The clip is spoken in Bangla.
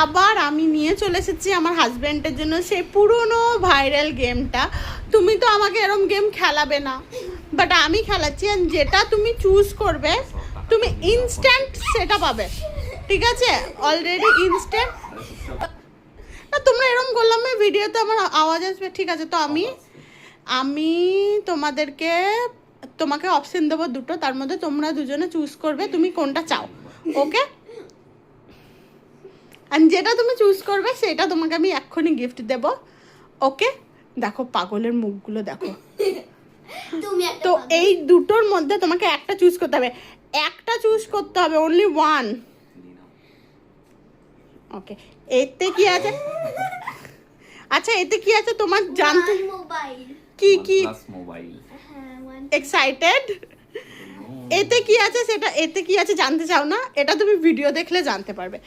আবার আমি নিয়ে চলে এসেছি আমার হাজব্যান্ডের জন্য সেই পুরনো ভাইরাল গেমটা। তুমি তো আমাকে এরম গেম খেলাবে না, বাট আমি খেলাচ্ছি। আর যেটা তুমি চুজ করবে তুমি ইনস্ট্যান্ট সেটা পাবে, ঠিক আছে? Already instant. না তোমরা এরম করলাম ভিডিওতে আমার আওয়াজ আসবে, ঠিক আছে? তো আমি আমি তোমাকে অপশন দেবো দুটো, তার মধ্যে তোমরা দুজনে চুজ করবে তুমি কোনটা চাও, ওকে? আর যেটা তুমি চুজ করবে সেটা তোমাকে আমি এক্ষুনি গিফট দেব, ওকে? দেখো পাগলের মুখগুলো দেখো। তো এই দুটোর মধ্যে তোমাকে একটা চুজ করতে হবে, একটা চুজ করতে হবে, অনলি ওয়ান। ওকে, এতে কি আছে? আচ্ছা এতে কি আছে তোমার জানতে? কি কি এক্সাইটেড? এতে কি আছে সেটা, এতে কি আছে জানতে চাও না? এটা তুমি ভিডিও দেখলে জানতে পারবে।